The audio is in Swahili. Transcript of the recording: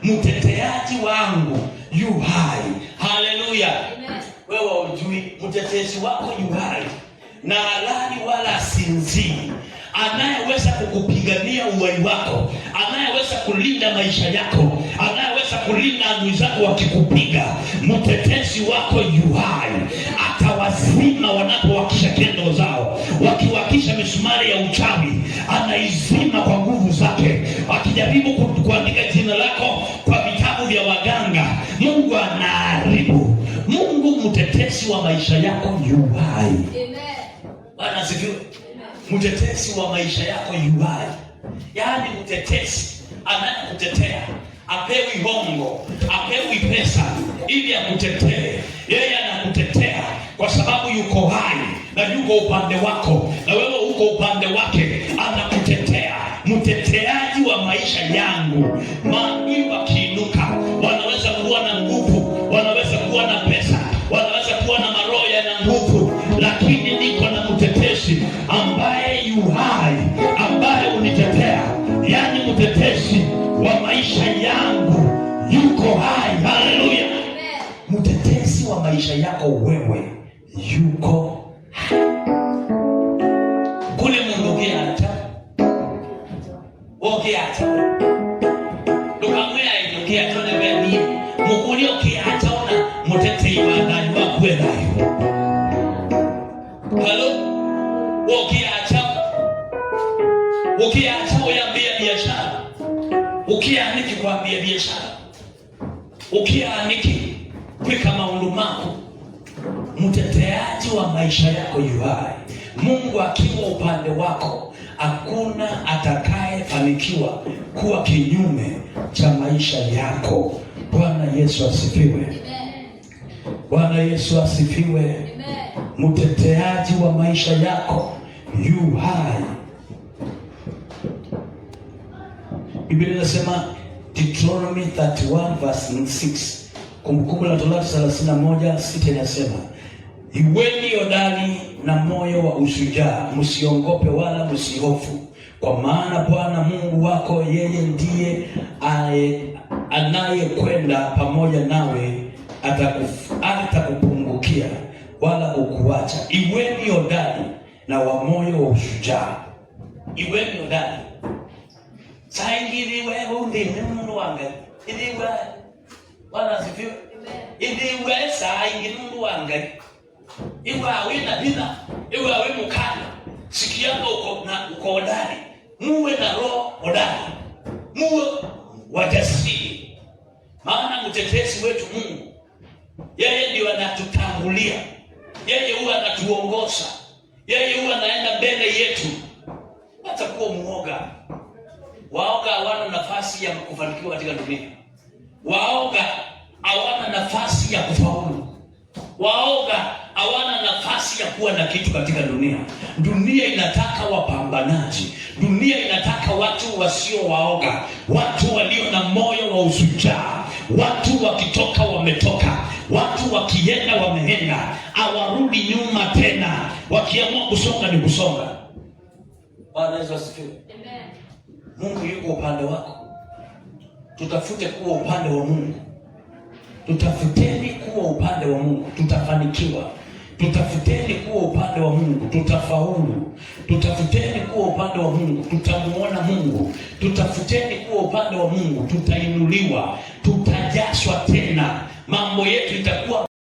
mteteaji wangu yu hai. Haleluya. Wewe ujui mtetezi wako yu hai na halali wala sinzii, anayeweza kukupigania uhai wako, anayeweza kulinda maisha yako, anayeweza kulinda adui zako wakikupiga. Mtetezi wako yu hai, atawazima wanapowakisha kendo zao, wakiwakisha misumari ya uchawi, anaizima kwa nguvu zake. Akijaribu kuandika jina lako kwa vitabu vya waganga, Mungu anaharibu. Mungu mtetezi wa maisha yako yu hai. Amen. Bwana asifiwe. Mtetezi wa maisha yako yu hai. Yaani mtetezi anayekutetea, apewi hongo, apewi pesa ili akutetee. Yeye anakutetea kwa sababu yuko hai na yuko upande wako, na wewe uko upande wake, anakutetea. Mteteaji wa maisha yangu. Maadui wakiinuka, wanaweza kuwa na nguvu, wanaweza kuwa na pesa, wanaweza kuwa na maroho yana nguvu, lakini niko na mtetezi ambaye yu hai, ambaye unitetea. Yaani mtetezi wa maisha yangu yuko hai. Haleluya. Mtetezi wa maisha yako wewe yuko hai. Kule Mungu kiacha okiacha ndukamwea inukia tone beni mukuli okiacha ona mutetei wandani wakwenayo. Halo. Ukiacha uyambia biashara, ukianiki kuambia biashara, ukianiki kwika maundu mako, mteteaji wa maisha yako yu hai. Mungu akiwa upande wako, hakuna atakayefanikiwa kuwa kinyume cha maisha yako. Bwana Yesu asifiwe. Bwana Yesu asifiwe. Mteteaji wa maisha yako yu hai. Biblia inasema Deuteronomy 31 verse 6. Kumbukumbu la Torati 31:6 inasema, iweni hodari na moyo wa ushujaa, msiogope wala msihofu, kwa maana Bwana Mungu wako yeye ndiye anayekwenda pamoja nawe, atakupungukia wala kukuacha. Iweni hodari na wa moyo wa ushujaa. Iweni hodari. Saingiriwe hundi mundu wange. Idiwe. Bwana asifiwe. Idiwe saingiri mundu wange. Iwe awina bina. Iwe awe mukana. Sikianga uko hodari. Muwe na roho hodari. Muwe wajasiri. Maana mtetezi wetu Mungu, yeye ndio anatutangulia. Yeye huwa anatuongoza. Yeye huwa anaenda mbele yetu. Hata kuwa muoga. Waoga hawana nafasi ya kufanikiwa katika dunia. Waoga hawana nafasi ya kufaulu. Waoga hawana nafasi ya kuwa na kitu katika dunia. Dunia inataka wapambanaji. Dunia inataka watu wasio waoga, watu walio na moyo wa ushujaa. Watu wakitoka wametoka, watu wakienda wameenda, hawarudi nyuma tena. Wakiamua kusonga ni kusonga. Bwana Yesu asifiwe. Amen. Mungu yuko upande wako. Tutafute kuwa upande wa Mungu. Tutafuteni kuwa upande wa Mungu, tutafanikiwa. Tutafuteni kuwa upande wa Mungu, tutafaulu. Tutafuteni kuwa upande wa Mungu, tutamuona Mungu. Tutafuteni kuwa upande wa Mungu, tutainuliwa, tutajashwa tena. Mambo yetu itakuwa